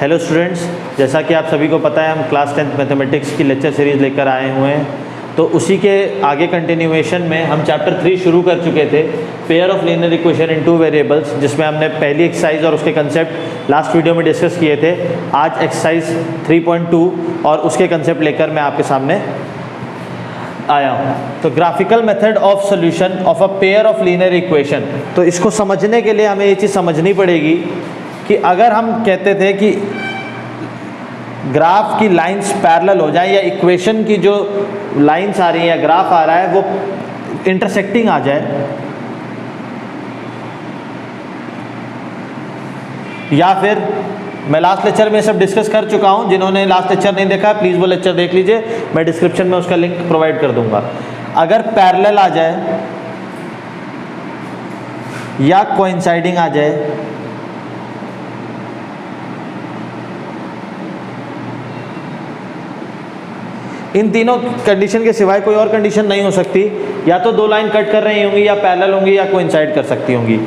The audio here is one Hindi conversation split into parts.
हेलो स्टूडेंट्स, जैसा कि आप सभी को पता है हम क्लास 10th मैथमेटिक्स की लेक्चर सीरीज़ लेकर आए हुए हैं। तो उसी के आगे कंटिन्यूएशन में हम चैप्टर 3 शुरू कर चुके थे, pair of linear equation in two variables, जिसमें हमने पहली एक्सरसाइज और उसके कंसेप्ट लास्ट वीडियो में डिस्कस किए थे। आज एक्सरसाइज 3.2 और उसके कंसेप्ट लेकर मैं आपके सामने आया हूँ। तो graphical method of solution of a pair of linear equation. तो इसको समझने के लिए हमें ये चीज़ समझनी पड़ेगी कि अगर हम कहते थे कि ग्राफ की लाइंस पैरेलल हो जाए या इक्वेशन की जो लाइंस आ रही है या ग्राफ आ रहा है वो इंटरसेक्टिंग आ जाए, या फिर मैं लास्ट लेक्चर में सब डिस्कस कर चुका हूं, जिन्होंने लास्ट लेक्चर नहीं देखा प्लीज़ वो लेक्चर देख लीजिए, मैं डिस्क्रिप्शन में उसका लिंक प्रोवाइड कर दूंगा। अगर पैरेलल आ जाए या कोइंसाइडिंग आ जाए इन तीनों कंडीशन के सिवाय कोई और कंडीशन नहीं हो सकती। या तो दो लाइन कट कर रही होंगी या पैरेलल होंगी या कोइंसाइड कर सकती होंगी।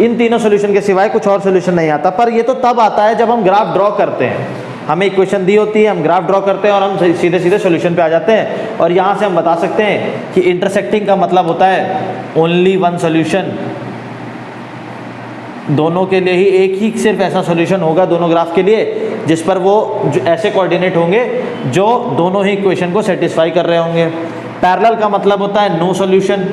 इन तीनों सॉल्यूशन के सिवाय कुछ और सॉल्यूशन नहीं आता। पर ये तो तब आता है जब हम ग्राफ ड्रॉ करते हैं। हमें इक्वेशन दी होती है, हम ग्राफ ड्रॉ करते हैं और हम सीधे सीधे सॉल्यूशन पे आ जाते हैं। और यहाँ से हम बता सकते हैं कि इंटरसेक्टिंग का मतलब होता है ओनली वन सॉल्यूशन। दोनों के लिए ही एक ही सिर्फ ऐसा सॉल्यूशन होगा दोनों ग्राफ के लिए जिस पर वो ऐसे कोऑर्डिनेट होंगे जो दोनों ही इक्वेशन को सेटिस्फाई कर रहे होंगे। पैरेलल का मतलब होता है नो सॉल्यूशन,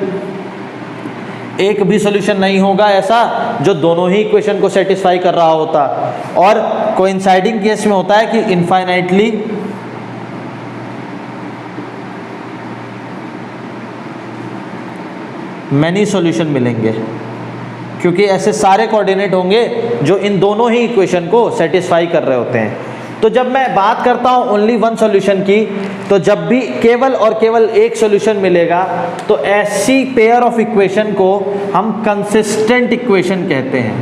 एक भी सॉल्यूशन नहीं होगा ऐसा जो दोनों ही इक्वेशन को सेटिस्फाई कर रहा होता। और कोइंसाइडिंग केस में होता है कि इनफाइनाइटली मैनी सॉल्यूशन मिलेंगे, क्योंकि ऐसे सारे कोऑर्डिनेट होंगे जो इन दोनों ही इक्वेशन को सेटिस्फाई कर रहे होते हैं। तो जब मैं बात करता हूं ओनली वन सॉल्यूशन की, तो जब भी केवल और केवल एक सॉल्यूशन मिलेगा तो ऐसी पेयर ऑफ इक्वेशन को हम कंसिस्टेंट इक्वेशन कहते हैं।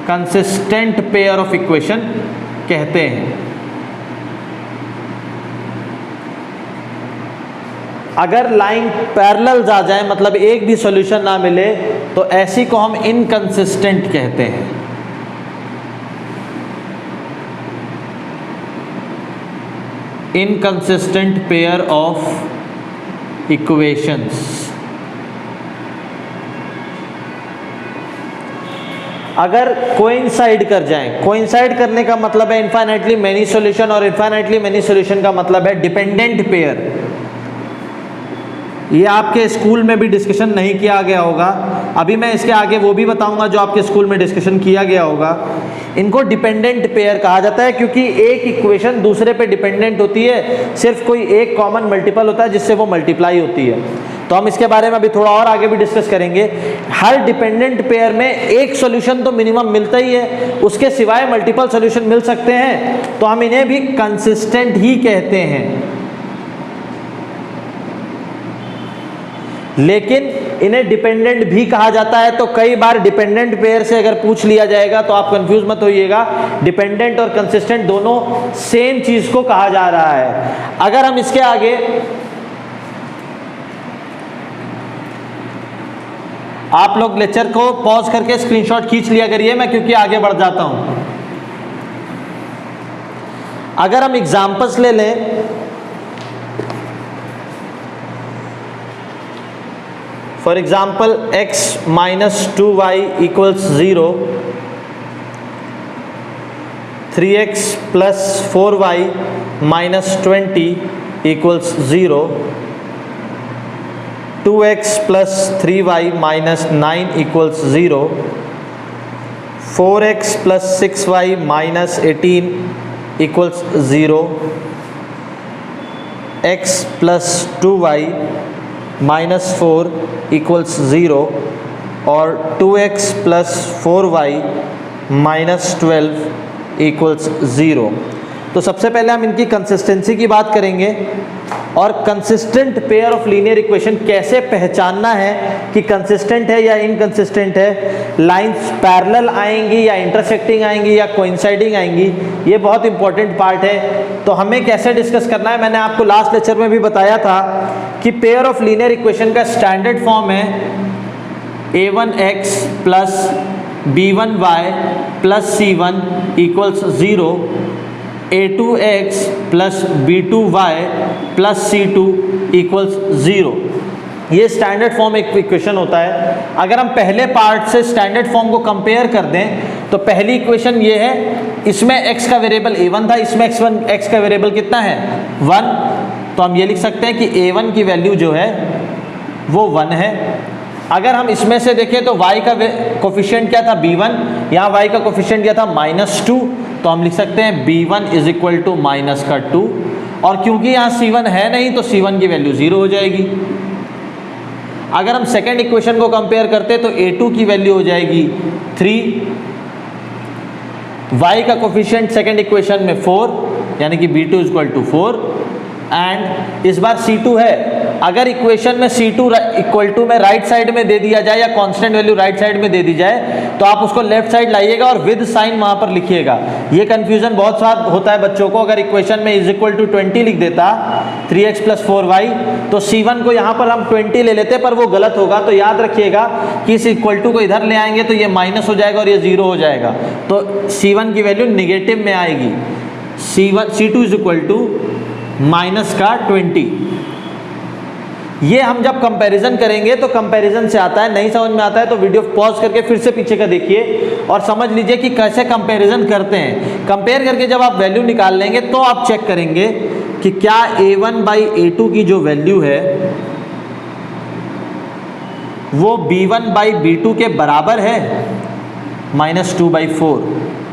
कंसिस्टेंट पेयर ऑफ इक्वेशन कहते हैं। अगर लाइन पैरेलल आ जाए मतलब एक भी सॉल्यूशन ना मिले तो ऐसी को हम इनकंसिस्टेंट कहते हैं। Inconsistent pair of equations. अगर कोइंसाइड कर जाएं, कोइंसाइड करने का मतलब है इनफाइनाइटली मेनी सॉल्यूशन, और इनफाइनाइटली मेनी सॉल्यूशन का मतलब है डिपेंडेंट पेयर। ये आपके स्कूल में भी डिस्कशन नहीं किया गया होगा, अभी मैं इसके आगे वो भी बताऊंगा जो आपके स्कूल में डिस्कशन किया गया होगा। इनको डिपेंडेंट पेयर कहा जाता है क्योंकि एक इक्वेशन दूसरे पे डिपेंडेंट होती है, सिर्फ कोई एक कॉमन मल्टीपल होता है जिससे वो मल्टीप्लाई होती है। तो हम इसके बारे में अभी थोड़ा और आगे भी डिस्कस करेंगे। हर डिपेंडेंट पेयर में एक सॉल्यूशन तो मिनिमम मिलता ही है, उसके सिवाय मल्टीपल सॉल्यूशन मिल सकते हैं, तो हम इन्हें भी कंसिस्टेंट ही कहते हैं। लेकिन इन्हें डिपेंडेंट भी कहा जाता है। तो कई बार डिपेंडेंट पेयर से अगर पूछ लिया जाएगा तो आप कंफ्यूज मत होइएगा, डिपेंडेंट और कंसिस्टेंट दोनों सेम चीज को कहा जा रहा है। अगर हम इसके आगे आप लोग लेक्चर को पॉज करके स्क्रीनशॉट खींच लिया करिए, मैं क्योंकि आगे बढ़ जाता हूं। अगर हम एग्जांपल्स ले लें, for example x minus 2y equals 0, 3x plus 4y minus 20 equals 0, 2x plus 3y minus 9 equals 0, 4x plus 6y minus 18 equals 0, x plus 2y minus 4 equals 0 और 2x plus 4y minus 12 equals 0। तो सबसे पहले हम इनकी कंसिस्टेंसी की बात करेंगे और consistent pair of linear equation कैसे पहचानना है कि कंसिस्टेंट है या इनकंसिस्टेंट है। लाइंस पैरेलल आएंगी या इंटरसेक्टिंग आएंगी या कोइंसाइडिंग आएंगी, ये बहुत इंपॉर्टेंट पार्ट है। तो हमें कैसे डिस्कस करना है, मैंने आपको लास्ट लेक्चर में भी बताया था कि पेयर ऑफ लीनियर इक्वेशन का स्टैंडर्ड फॉर्म है a1x plus b1y plus c1 equals 0, a2x plus b2y plus c2 equals 0। ये स्टैंडर्ड फॉर्म एक इक्वेशन होता है। अगर हम पहले पार्ट से स्टैंडर्ड फॉर्म को कंपेयर कर दें तो पहली इक्वेशन ये है, इसमें x का वेरिएबल a1 था, इसमें x का वेरिएबल कितना है 1, तो हम ये लिख सकते हैं कि a1 की वैल्यू जो है वो 1 है। अगर हम इसमें से देखें तो y का कोफिशिएंट क्या था b1, यहाँ y का कोफिशिएंट क्या था -2, तो हम लिख सकते हैं b1 इज इक्वल टू -2, और क्योंकि यहाँ c1 है नहीं तो c1 की वैल्यू 0 हो जाएगी। अगर हम सेकेंड इक्वेशन को कंपेयर करते तो a2 की वैल्यू हो जाएगी 3, y का कोफिशिएंट सेकेंड इक्वेशन में 4, यानी कि b2 is equal to 4, and इस बार c2 है। अगर इक्वेशन में c2 इक्वल टू में राइट साइड में दे दिया जाए या कांस्टेंट वैल्यू राइट साइड में दे दी जाए तो आप उसको लेफ्ट साइड लाइएगा और विद साइन वहां पर लिखिएगा। ये कंफ्यूजन बहुत सारा होता है बच्चों को। अगर इक्वेशन में इज इक्वल टू 20 लिख देता 3x प्लस 4y तो c1 को यहाँ पर हम 20 ले लेते पर वो गलत होगा। तो याद रखिएगा कि इस इक्वल टू को इधर ले आएंगे तो ये माइनस हो जाएगा और ये 0 हो जाएगा, तो c1 की वैल्यू निगेटिव में आएगी। c2 is equal to minus का 20। ये हम जब कंपैरिजन करेंगे तो कंपैरिजन से आता है, नहीं समझ में आता है तो वीडियो पॉज करके फिर से पीछे का देखिए और समझ लीजिए कि कैसे कंपैरिजन करते हैं। कंपेयर करके जब आप वैल्यू निकाल लेंगे तो आप चेक करेंगे कि क्या a1 बाई a2 की जो वैल्यू है वो b1 बाई b2 के बराबर है। -2/4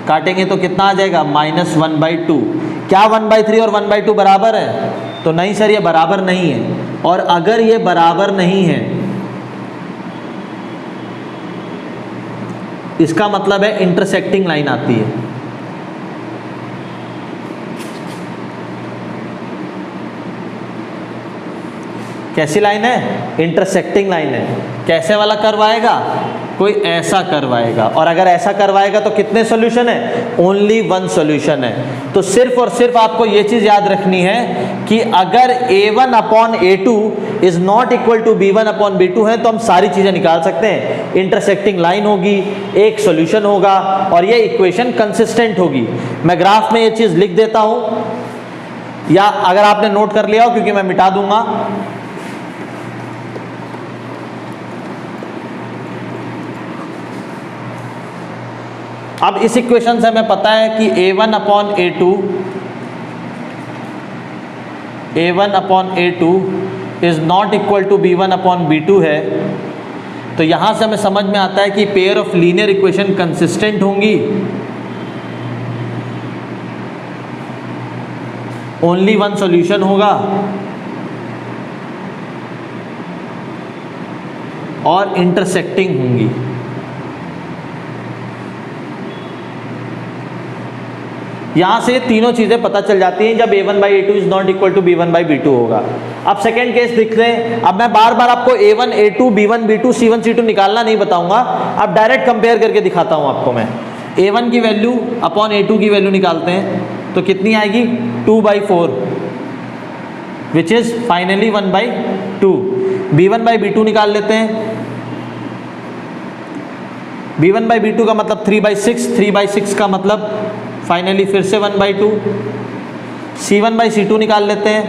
काटेंगे तो कितना आ जाएगा -1/2। क्या 1/3 और 1/2 बराबर है? तो नहीं सर, ये बराबर नहीं है। और अगर ये बराबर नहीं है इसका मतलब है इंटरसेक्टिंग लाइन आती है। कैसी लाइन है? इंटरसेक्टिंग लाइन है। कैसे वाला कर्व आएगा? कोई ऐसा कर्व आएगा, और अगर ऐसा कर्व आएगा तो कितने सॉल्यूशन है? ओनली वन सॉल्यूशन है। तो सिर्फ और सिर्फ आपको ये चीज याद रखनी है कि अगर a1 upon a2 is not equal to b1 upon b2 है तो हम सारी चीजें निकाल सकते हैं। इंटरसेक्टिंग लाइन होगी, एक सॉल्यूशन होगा और ये इक्वेशन कंसिस्टेंट होगी। मैं ग्राफ में ये चीज लिख देता हूं, या अगर आपने नोट कर लिया हो क्योंकि मैं मिटा दूंगा। अब इस इक्वेशन से हमें पता है कि a1 upon a2 is not equal to b1 upon b2 है। तो यहां से हमें समझ में आता है कि pair of linear equation consistent होंगी, ओनली वन सॉल्यूशन होगा और इंटरसेक्टिंग होंगी। यहां से तीनों चीजें पता चल जाती हैं जब a1 by a2 is not equal to b1 by b2 होगा। अब सेकेंड केस दिख रहे हैं। अब मैं बार बार आपको a1 a2 b1 b2 c1 c2 निकालना नहीं बताऊंगा, अब डायरेक्ट कंपेयर करके दिखाता हूं आपको। मैं a1 की वैल्यू अपॉन a2 की वैल्यू निकालते हैं तो कितनी आएगी? 2/4 which is finally 1/2। b1 by b2 निकाल लेते हैं। b1 बाई b2 का मतलब 3/6, 3/6 का मतलब फाइनली फिर से 1/2। c1 बाई c2 निकाल लेते हैं।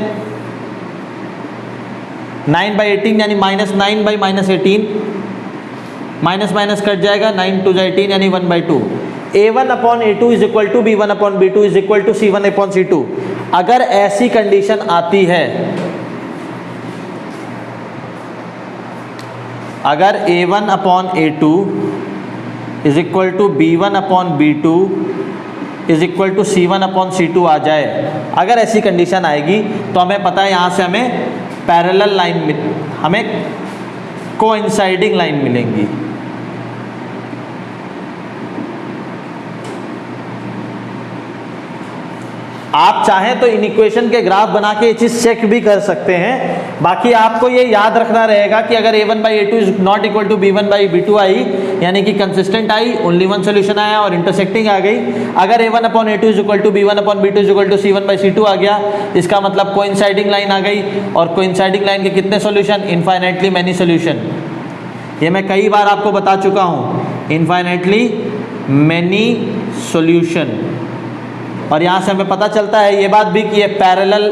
9/18 यानी -9 बाई -18, माइनस माइनस कट जाएगा, 9 2 18 यानी 1/2। a1 upon a2 is equal to b1 upon b2 is equal to c1 upon c2। अगर ऐसी कंडीशन आती है, अगर a1 upon a2 is equal to b1 upon b2 is equal to c1 upon c2 आ जाए, अगर ऐसी कंडीशन आएगी तो हमें पता है यहाँ से हमें पैरेलल लाइन, हमें कोइंसाइडिंग लाइन मिलेंगी। आप चाहें तो इन इक्वेशन के ग्राफ बना के ये चीज चेक भी कर सकते हैं। बाकी आपको ये याद रखना रहेगा कि अगर a1 by a2 is not equal to b1 by b2 आई, यानी कि कंसिस्टेंट आई, ओनली वन सोल्यूशन आया और इंटरसेक्टिंग आ गई। अगर a1 upon a2 is equal to b1 upon b2 is equal to c1 by c2 आ गया, इसका मतलब कोइंसाइडिंग लाइन आ गई। और कोइंसाइडिंग लाइन के कितने सोल्यूशन? Infinitely many solution. ये मैं कई बार आपको बता चुका हूँ इनफाइनाइटली मैनी सॉल्यूशन। और यहाँ से हमें पता चलता है ये बात भी कि ये पैरेलल,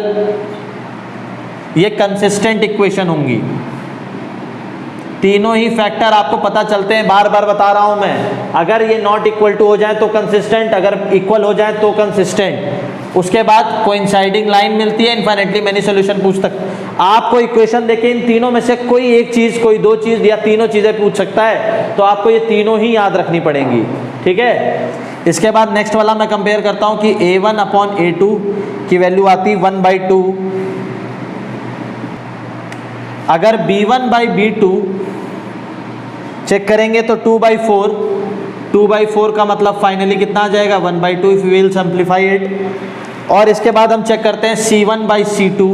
ये कंसिस्टेंट इक्वेशन होंगी। तीनों ही फैक्टर आपको पता चलते हैं, बार बार बता रहा हूं मैं। अगर ये नॉट इक्वल टू हो जाए तो कंसिस्टेंट, अगर इक्वल हो जाए तो कंसिस्टेंट। उसके बाद कोइंसाइडिंग लाइन मिलती है, इनफाइनाइटली मैनी सॉल्यूशन पूछ तक। आपको इक्वेशन देके इन तीनों में से कोई एक चीज, कोई दो चीज या तीनों चीजें पूछ सकता है, तो आपको ये तीनों ही याद रखनी पड़ेंगी, ठीक है। इसके बाद नेक्स्ट वाला मैं कंपेयर करता हूं कि a1 अपॉन a2 की वैल्यू आती 1/2। अगर b1/b2 चेक करेंगे तो 2/4, 2/4 का मतलब फाइनली कितना आ जाएगा 1/2 if you will simplify it. और इसके बाद हम चेक करते हैं c1/c2,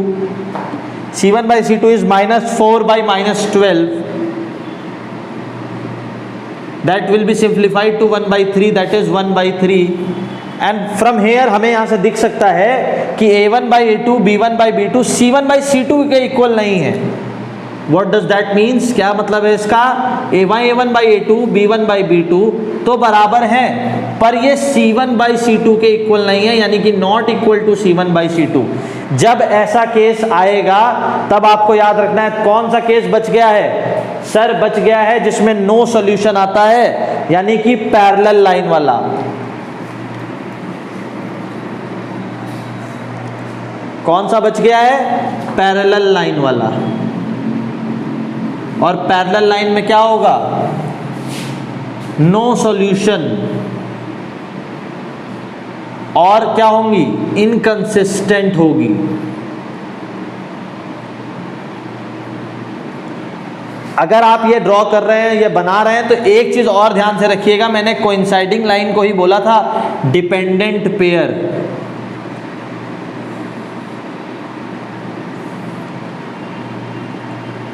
c1/c2 is -4/-12, that will be simplified to 1/3, that is 1/3। and from here हमें यहाँ से दिख सकता है कि a1/a2 b1/b2 c1/c2 के इक्वल नहीं है। What does that means? क्या मतलब है इसका? a1/a2 b1/b2 तो बराबर है, पर ये c1/c2 के इक्वल नहीं है, यानी कि नॉट इक्वल टू c1/c2। जब ऐसा केस आएगा तब आपको याद रखना है कौन सा केस बच गया है। सर बच गया है जिसमें नो सॉल्यूशन आता है, यानी कि पैरेलल लाइन वाला। कौन सा बच गया है? पैरेलल लाइन वाला। और पैरेलल लाइन में क्या होगा? No solution. और क्या होंगी? इनकंसिस्टेंट होगी। अगर आप ये ड्रॉ कर रहे हैं, ये बना रहे हैं, तो एक चीज और ध्यान से रखिएगा, मैंने कोइंसाइडिंग लाइन को ही बोला था डिपेंडेंट पेयर।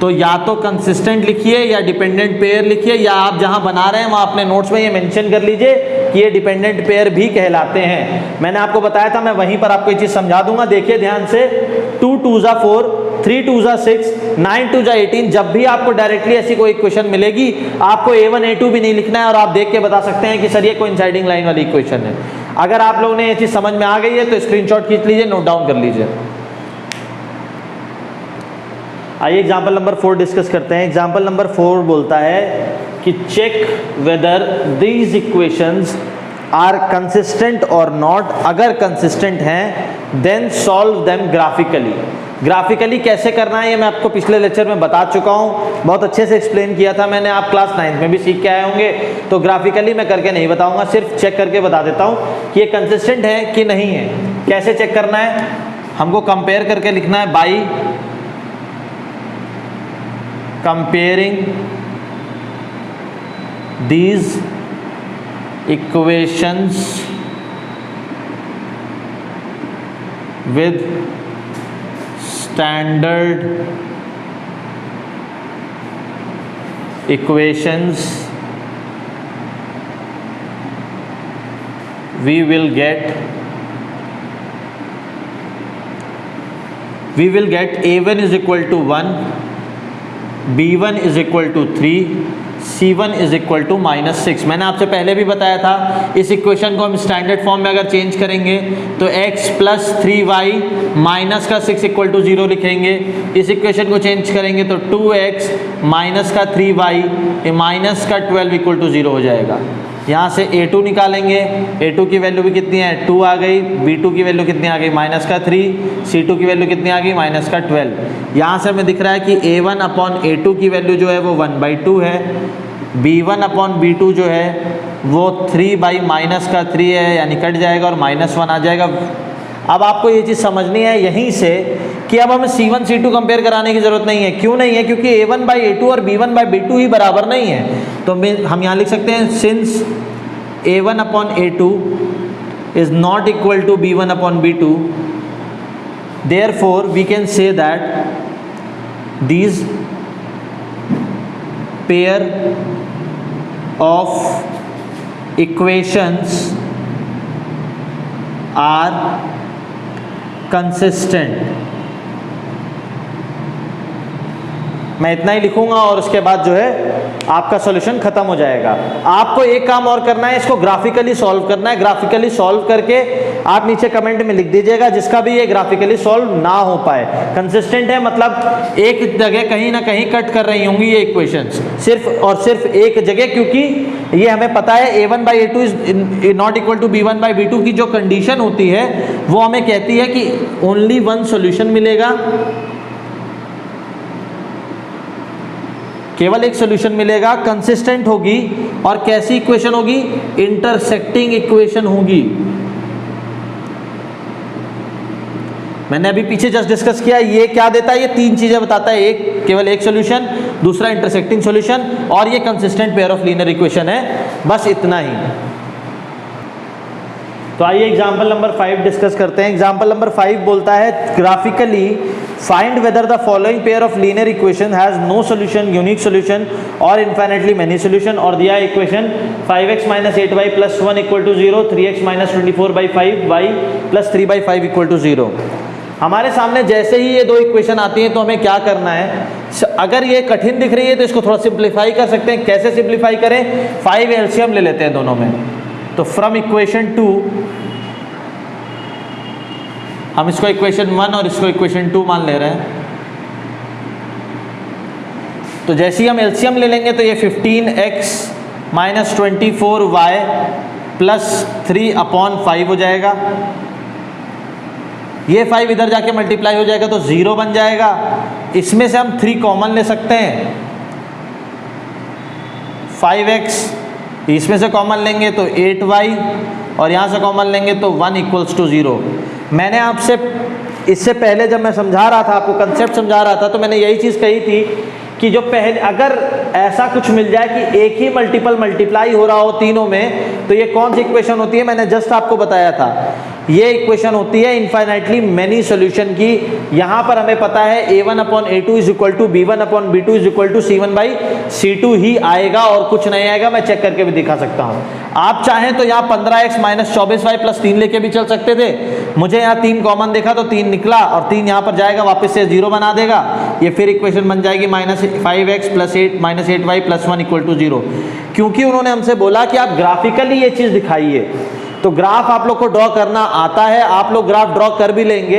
तो या तो कंसिस्टेंट लिखिए या डिपेंडेंट पेयर लिखिए, या आप जहां बना रहे हैं वहां अपने नोट्स में ये मेंशन कर लीजिए कि ये डिपेंडेंट पेयर भी कहलाते हैं। मैंने आपको बताया था, मैं वहीं पर आपको ये चीज समझा दूंगा। देखिए ध्यान से, 2 2 4, 3 2 6, 9 2 18। जब भी आपको डायरेक्टली ऐसी कोई इक्वेशन मिलेगी, आपको a1 a2 भी नहीं लिखना है और आप देख के बता सकते हैं कि सर ये कोइंसाइडिंग लाइन वाली इक्वेशन है। अगर आप लोगों ने ये चीज समझ में आ गई है तो स्क्रीनशॉट खींच लीजिए, नोट डाउन कर लीजिए। आइए एग्जाम्पल नंबर 4 डिस्कस करते हैं। एग्जाम्पल नंबर 4 बोलता है कि check whether these equations are consistent और नॉट। अगर कंसिस्टेंट हैं then solve them graphically. Graphically कैसे करना है ये मैं आपको पिछले लेक्चर में बता चुका हूँ, बहुत अच्छे से एक्सप्लेन किया था मैंने, आप क्लास 9th में भी सीख के आए होंगे। तो ग्राफिकली मैं करके नहीं बताऊंगा, सिर्फ चेक करके बता देता हूँ कि ये कंसिस्टेंट है कि नहीं है। कैसे चेक करना है? हमको कंपेयर करके लिखना है by comparing these equations with standard equations we will get a1 is equal to 1, b1 is equal to 3, c1 is equal to -6। मैंने आपसे पहले भी बताया था, इस इक्वेशन को हम स्टैंडर्ड फॉर्म में अगर चेंज करेंगे तो x + 3y माइनस का 6 इक्वल टू 0 लिखेंगे। इस इक्वेशन को चेंज करेंगे तो 2x माइनस का 3y माइनस का 12 इक्वल टू 0 हो जाएगा। यहाँ से a2 निकालेंगे, a2 की वैल्यू भी कितनी है 2 आ गई, b2 की वैल्यू कितनी आ गई माइनस का 3, c2 की वैल्यू कितनी आ गई माइनस का 12। यहाँ से हमें दिख रहा है कि a1 अपॉन a2 की वैल्यू जो है वो 1/2 है, b1 अपॉन b2 जो है वो 3/-3 है, यानी कट जाएगा और -1 आ जाएगा। अब आपको ये चीज़ समझनी है यहीं से कि अब हमें c1 c2 कंपेयर कराने की ज़रूरत नहीं है। क्यों नहीं है? क्योंकि a1/a2 और b1/b2 ही बराबर नहीं है। तो हम यहाँ लिख सकते हैं since a1 upon a2 is not equal to b1 upon b2, therefore we can say that these pair of equations are consistent। मैं इतना ही लिखूंगा और उसके बाद जो है आपका सॉल्यूशन खत्म हो जाएगा। आपको एक काम और करना है, इसको ग्राफिकली सॉल्व करना है। ग्राफिकली सॉल्व करके आप नीचे कमेंट में लिख दीजिएगा जिसका भी ये ग्राफिकली सॉल्व ना हो पाए। कंसिस्टेंट है मतलब एक जगह कहीं ना कहीं कट कर रही होंगी ये इक्वेशंस, सिर्फ और सिर्फ एक जगह, क्योंकि ये हमें पता है a1/a2 is not equal to b1/b2 की जो कंडीशन होती है वो हमें कहती है कि ओनली वन सॉल्यूशन मिलेगा, केवल एक सॉल्यूशन मिलेगा, कंसिस्टेंट होगी और कैसी इक्वेशन होगी, इंटरसेक्टिंग इक्वेशन होगी। मैंने अभी पीछे जस्ट डिस्कस किया, ये क्या देता है, ये तीन चीजें बताता है, एक केवल एक सॉल्यूशन, दूसरा इंटरसेक्टिंग सॉल्यूशन और ये consistent pair of linear equation है, बस इतना ही। तो आइए एग्जांपल नंबर 5 डिस्कस करते हैं। एग्जांपल नंबर 5 बोलता है graphically find whether the following pair of linear equation has no solution, unique solution और इनफाइनाइटली मेनी सॉल्यूशन। और दिया equation 5x - 8y + 1 = 0, 3x - 24/5y + 3/5 = 0। हमारे सामने जैसे ही ये दो इक्वेशन आती हैं तो हमें क्या करना है, अगर ये कठिन दिख रही है तो इसको थोड़ा सिंप्लीफाई कर सकते हैं। कैसे सिंप्लीफाई करें, 5 एलसीएम ले लेते हैं दोनों में। तो फ्रॉम इक्वेशन 2 हम इसको इक्वेशन 1 और इसको इक्वेशन 2 मान ले रहे हैं। तो जैसे ही हम एलसीएम ले लेंगे तो ये 15x - 24y + 3/5 हो जाएगा। ये 5 इधर जाके मल्टीप्लाई हो जाएगा तो 0 बन जाएगा। इसमें से हम 3 कॉमन ले सकते हैं, 5x इसमें से कॉमन लेंगे तो 8y और यहाँ से कॉमन लेंगे तो 1 = 0। मैंने आपसे इससे पहले जब मैं समझा रहा था, आपको कंसेप्ट समझा रहा था, तो मैंने यही चीज़ कही थी कि जो पहले अगर ऐसा कुछ मिल जाए कि एक ही मल्टीपल मल्टीप्लाई हो रहा हो तीनों में, तो ये कौन सी इक्वेशन होती है, मैंने जस्ट आपको बताया था, ये इक्वेशन होती है इनफाइनाइटली मेनी सॉल्यूशन की। यहाँ पर हमें पता है a1/a2 = b1/b2 = c1/c2 ही आएगा और कुछ नहीं आएगा। मैं चेक करके भी दिखा सकता हूँ। आप चाहें तो यहाँ 15x - 24y + 3 लेके भी चल सकते थे। मुझे यहाँ 3 कॉमन देखा तो 3 निकला और 3 यहाँ पर जाएगा, वापस से 0 बना देगा। ये फिर इक्वेशन बन जाएगी -5x + 8y + 1 = 0। क्योंकि उन्होंने हमसे बोला कि आप ग्राफिकली ये चीज़ दिखाइए, तो ग्राफ आप लोग को ड्रॉ करना आता है, आप लोग ग्राफ ड्रॉ कर भी लेंगे।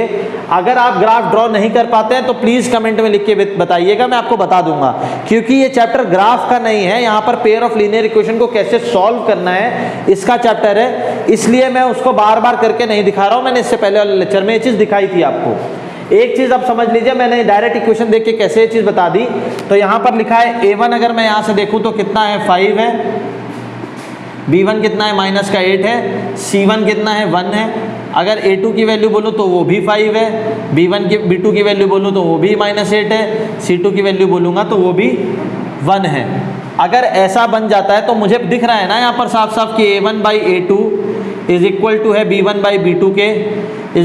अगर आप ग्राफ ड्रॉ नहीं कर पाते हैं तो प्लीज़ कमेंट में लिख के बताइएगा, मैं आपको बता दूंगा। क्योंकि ये चैप्टर ग्राफ का नहीं है, यहाँ पर पेयर ऑफ लीनियर इक्वेशन को कैसे सॉल्व करना है इसका चैप्टर है, इसलिए मैं उसको बार बार करके नहीं दिखा रहा हूँ। मैंने इससे पहले वाले लेक्चर में ये चीज़ दिखाई थी आपको। एक चीज़ आप समझ लीजिए, मैंने डायरेक्ट इक्वेशन देख के कैसे ये चीज़ बता दी। तो यहाँ पर लिखा है a1, अगर मैं यहाँ से देखूँ तो कितना है, 5 है, b1 कितना है, -8 है, c1 कितना है, 1 है। अगर a2 की वैल्यू बोलूँ तो वो भी 5 है, b2 की वैल्यू बोलूँ तो वो भी -8 है, c2 की वैल्यू बोलूँगा तो वो भी 1 है। अगर ऐसा बन जाता है तो मुझे दिख रहा है ना यहाँ पर साफ साफ कि a1/a2 = है b1/b2 के =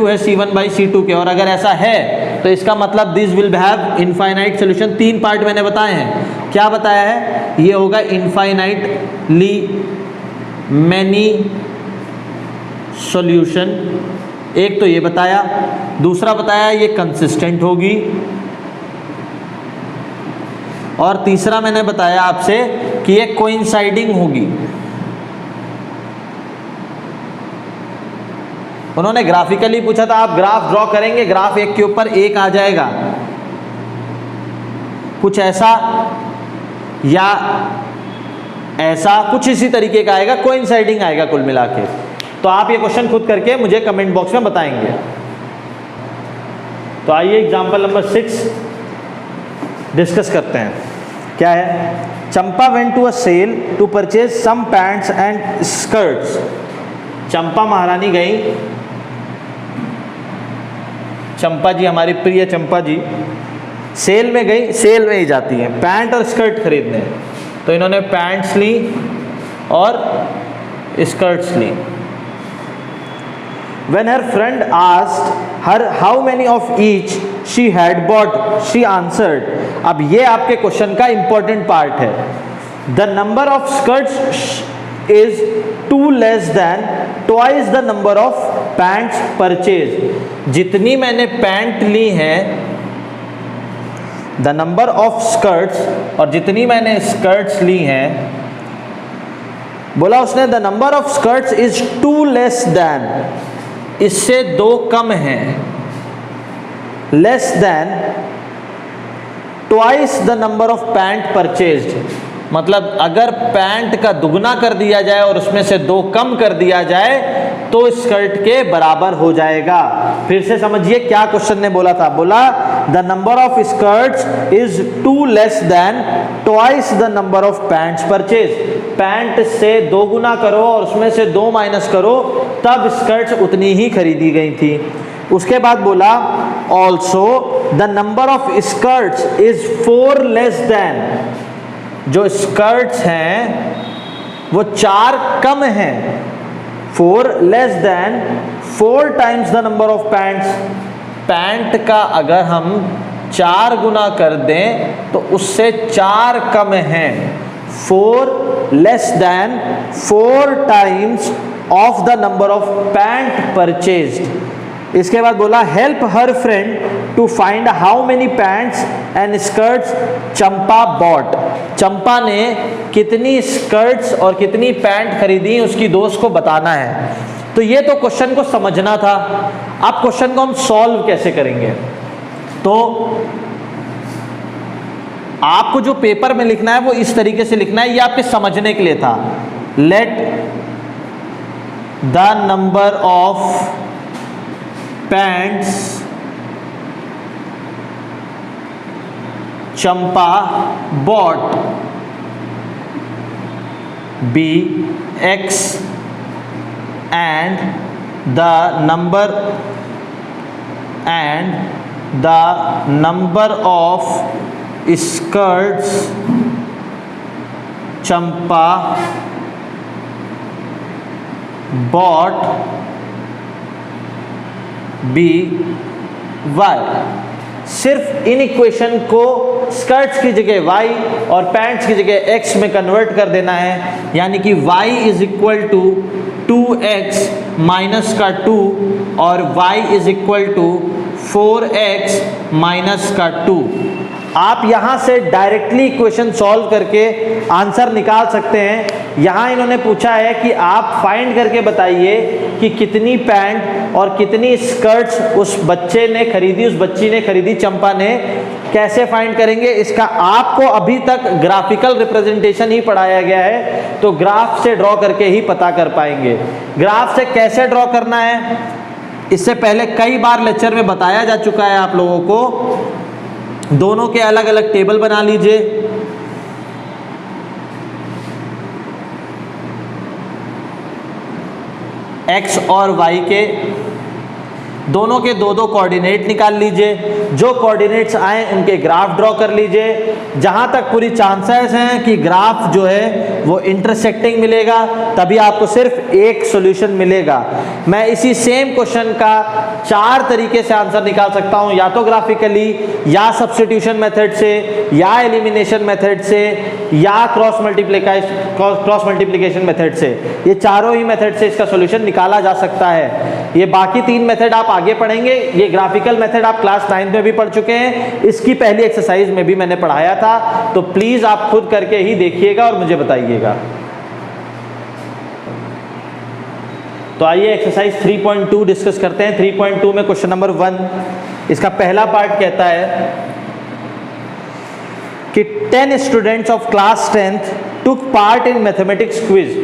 है c1/c2 के। और अगर ऐसा है तो इसका मतलब this will have infinite solution. 3 part मैंने बताए हैं। क्या बताया है, ये होगा इनफाइनाइटली मैनी सॉल्यूशन, एक तो ये बताया, दूसरा बताया ये कंसिस्टेंट होगी, और तीसरा मैंने बताया आपसे कि ये कोइंसाइडिंग होगी। उन्होंने ग्राफिकली पूछा था, आप ग्राफ ड्रॉ करेंगे, ग्राफ एक के ऊपर एक आ जाएगा, कुछ ऐसा या ऐसा, कुछ इसी तरीके का आएगा, कोइंसाइडिंग आएगा कुल मिला के। तो आप ये क्वेश्चन खुद करके मुझे कमेंट बॉक्स में बताएंगे। तो आइए एग्जांपल नंबर 6 डिस्कस करते हैं। क्या है, Champa went to a sale to purchase some pants and skirts. Champa महारानी गई, चंपा जी हमारी प्रिय चंपा जी सेल में गई, सेल में ही जाती हैं पैंट और स्कर्ट खरीदने। तो इन्होंने पैंट्स ली और स्कर्ट्स ली। When her friend asked her how many of each she had bought, she answered, अब ये आपके क्वेश्चन का इंपॉर्टेंट पार्ट है, the number of skirts is 2 less than twice the number of pants purchased। जितनी मैंने पैंट ली हैं द नंबर ऑफ स्कर्ट्स, और जितनी मैंने स्कर्ट्स ली हैं, बोला उसने the number of skirts is 2 less than, इससे 2 कम है, less than twice the number of pant purchased, मतलब अगर पैंट का दुगना कर दिया जाए और उसमें से 2 कम कर दिया जाए तो स्कर्ट के बराबर हो जाएगा। फिर से समझिए क्या क्वेश्चन ने बोला था, बोला the number of skirts is 2 less than twice the number of pants purchase, pant से 2 गुना करो और उसमें से 2 माइनस करो तब स्कर्ट्स उतनी ही खरीदी गई थी। उसके बाद बोला also the number of skirts is 4 less then, जो स्कर्ट्स हैं वो 4 कम हैं, 4 less than 4 times the number of pants, pant का अगर हम 4 गुना कर दें तो उससे 4 कम हैं, 4 less than 4 times of the number of pant purchased. इसके बाद बोला help her friend to find how many pants and skirts Champa bought, Champa ने कितनी स्कर्ट्स और कितनी पैंट खरीदी उसकी दोस्त को बताना है। तो ये तो क्वेश्चन को समझना था। अब क्वेश्चन को हम सॉल्व कैसे करेंगे, तो आपको जो पेपर में लिखना है वो इस तरीके से लिखना है, ये आपके समझने के लिए था। Let the number of pants Champa bought be X and the number of skirts Champa bought be Y। सिर्फ इन इक्वेशन को स्कर्ट्स की जगह y और पैंट्स की जगह x में कन्वर्ट कर देना है, यानी कि y is equal to 2x minus का 2 और y is equal to 4x minus का 2। आप यहाँ से डायरेक्टली इक्वेशन सॉल्व करके आंसर निकाल सकते हैं। यहाँ इन्होंने पूछा है कि आप फाइंड करके बताइए कि कितनी पैंट और कितनी स्कर्ट्स उस बच्चे ने खरीदी, उस बच्ची ने खरीदी, चंपा ने। कैसे फाइंड करेंगे इसका आपको अभी तक ग्राफिकल रिप्रेजेंटेशन ही पढ़ाया गया है, तो ग्राफ से ड्रॉ करके ही पता कर पाएंगे। ग्राफ से कैसे ड्रॉ करना है इससे पहले कई बार लेक्चर में बताया जा चुका है आप लोगों को। दोनों के अलग अलग टेबल बना लीजिए। एक्स और वाई के दोनों के 2-2 कोऑर्डिनेट निकाल लीजिए। जो कोऑर्डिनेट्स आए उनके ग्राफ ड्रॉ कर लीजिए। जहां तक पूरी चांसेस हैं कि ग्राफ जो है वो इंटरसेक्टिंग मिलेगा, तभी आपको सिर्फ एक सॉल्यूशन मिलेगा। मैं इसी सेम क्वेश्चन का 4 तरीके से आंसर निकाल सकता हूं, या तो ग्राफिकली, या सब्स्टिट्यूशन मेथड से, या एलिमिनेशन मेथड से, या क्रॉस मल्टीप्लिकेशन मेथड से। ये चारों ही मेथड से इसका सॉल्यूशन निकाला जा सकता है। ये बाकी 3 मेथड आप आगे पढ़ेंगे। ये ग्राफिकल मेथड आप क्लास 9 में भी पढ़ चुके हैं, इसकी पहली एक्सरसाइज में भी मैंने पढ़ाया था, तो प्लीज आप खुद करके ही देखिएगा और मुझे बताइएगा। तो आइए एक्सरसाइज 3.2 डिस्कस करते हैं। 3.2 में क्वेश्चन नंबर 1, इसका पहला पार्ट कहता है कि 10 students of class 10th took part in mathematics quiz.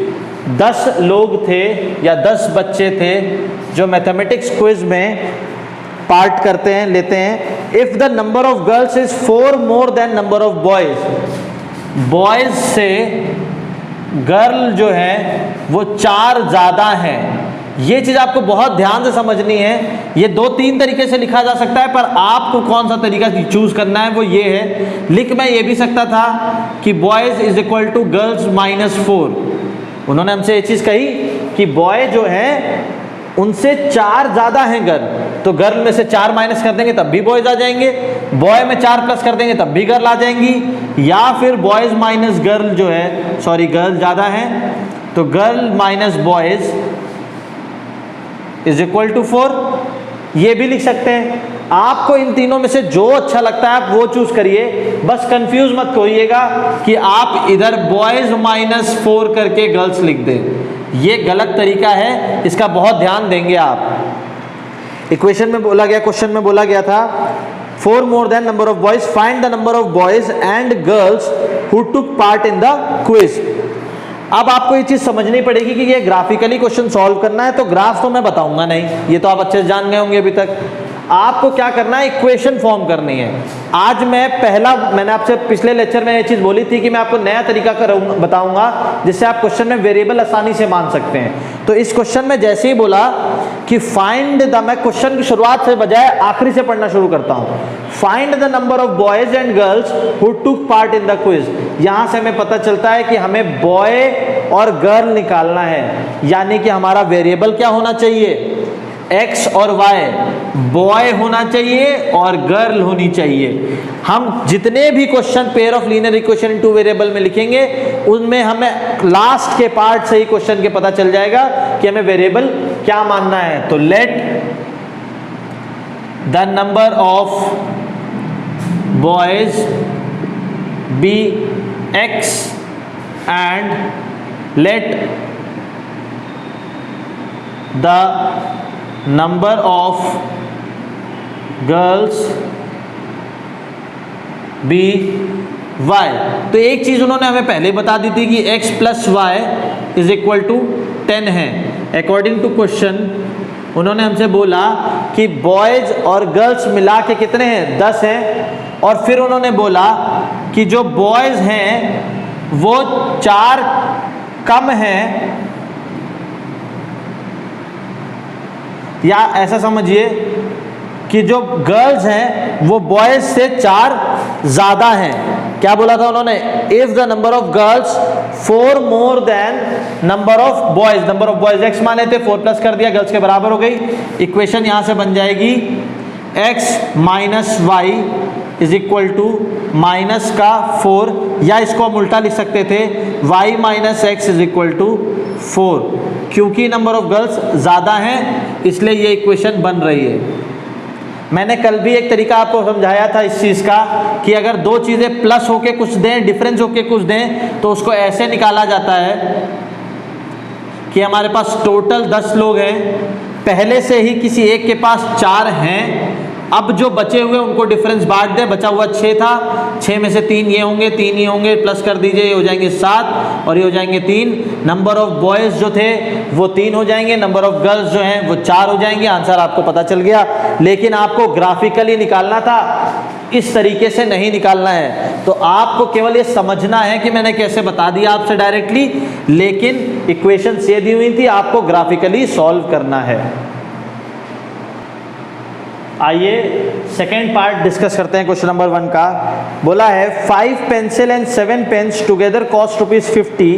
10 लोग थे या 10 बच्चे थे जो मैथमेटिक्स क्विज में पार्ट करते हैं, लेते हैं। If the number of girls is 4 more than number of boys, boys से गर्ल जो है वो 4 ज्यादा हैं। ये चीज आपको बहुत ध्यान से समझनी है। ये 2-3 तरीके से लिखा जा सकता है, पर आपको कौन सा तरीका चूज करना है वो ये है। लिख मैं ये भी सकता था कि boys is equal to girls -4। उन्होंने हमसे ये चीज कही कि बॉय जो है उनसे 4 ज्यादा हैं गर्ल, तो गर्ल में से 4 माइनस कर देंगे तब भी बॉयज आ जाएंगे, बॉय में 4 प्लस कर देंगे तब भी गर्ल आ जाएंगी। या फिर बॉयज माइनस गर्ल जो है, सॉरी गर्ल ज्यादा है, तो girl minus boys is equal to 4, ये भी लिख सकते हैं। आपको इन तीनों में से जो अच्छा लगता है आप वो चूज करिए, बस कंफ्यूज मत होइएगा कि आप इधर बॉयज -4 करके गर्ल्स लिख दें, ये गलत तरीका है, इसका बहुत ध्यान देंगे आप। इक्वेशन में बोला गया, क्वेश्चन में बोला गया था 4 more than number of boys, find the number of boys and girls who took part in the quiz। अब आपको ये चीज समझनी पड़ेगी कि ये ग्राफिकली क्वेश्चन सॉल्व करना है, तो ग्राफ तो मैं बताऊंगा नहीं, ये तो आप अच्छे से जान गए होंगे अभी तक। आपको क्या करना है, इक्वेशन फॉर्म करनी है। आज मैंने आपसे पिछले लेक्चर में ये चीज बोली थी कि मैं आपको नया तरीका बताऊंगा जिससे आप क्वेश्चन में वेरिएबल आसानी से मान सकते हैं। तो इस क्वेश्चन में जैसे ही बोला कि फाइंड द, मैं क्वेश्चन की शुरुआत से बजाय आखिरी से पढ़ना शुरू करता हूं, find the number of boys and girls who took part in the quiz. यहां से हमें पता चलता है कि हमें बॉय और गर्ल निकालना है, यानी कि हमारा वेरिएबल क्या होना चाहिए, एक्स और वाई, बॉय होना चाहिए और गर्ल होनी चाहिए। हम जितने भी question pair of linear equation in two variable में लिखेंगे उनमें हमें लास्ट के पार्ट से ही क्वेश्चन के पता चल जाएगा कि हमें वेरिएबल क्या मानना है। तो let the number of boys be x and let the number of girls be y. तो एक चीज उन्होंने हमें पहले बता दी थी कि x plus y is equal to 10 है। अकॉर्डिंग टू क्वेश्चन उन्होंने हमसे बोला कि बॉयज और गर्ल्स मिला के कितने हैं, 10 हैं, और फिर उन्होंने बोला कि जो बॉयज हैं वो 4 कम हैं, या ऐसा समझिए कि जो गर्ल्स हैं वो बॉयज से 4 ज्यादा हैं। क्या बोला था उन्होंने, if the number of girls 4 more than number of boys, number of boys x माने थे, 4 प्लस कर दिया, गर्ल्स के बराबर हो गई। इक्वेशन यहां से बन जाएगी x minus y is equal to minus का 4, या इसको हम उल्टा लिख सकते थे y minus x is equal to 4। क्योंकि नंबर ऑफ गर्ल्स ज़्यादा हैं इसलिए ये इक्वेशन बन रही है। मैंने कल भी एक तरीका आपको समझाया था इस चीज़ का कि अगर दो चीज़ें प्लस होके कुछ दें, डिफरेंस होके कुछ दें, तो उसको ऐसे निकाला जाता है कि हमारे पास टोटल 10 लोग हैं, पहले से ही किसी एक के पास 4 हैं, अब जो बचे हुए उनको डिफरेंस बांट दे, बचा हुआ 6 था, 6 में से 3 ये होंगे, 3 ये होंगे, प्लस कर दीजिए, ये हो जाएंगे 7 और ये हो जाएंगे 3। नंबर ऑफ बॉयज़ जो थे वो 3 हो जाएंगे, नंबर ऑफ गर्ल्स जो हैं वो 4 हो जाएंगे। आंसर आपको पता चल गया। लेकिन आपको ग्राफिकली निकालना था, इस तरीके से नहीं निकालना है। तो आपको केवल ये समझना है कि मैंने कैसे बता दिया आपसे डायरेक्टली, लेकिन इक्वेशन से दी हुई थी, आपको ग्राफिकली सॉल्व करना है। आइए सेकेंड पार्ट डिस्कस करते हैं क्वेश्चन नंबर 1 का। बोला है 5 pencil and 7 pens together cost ₹50,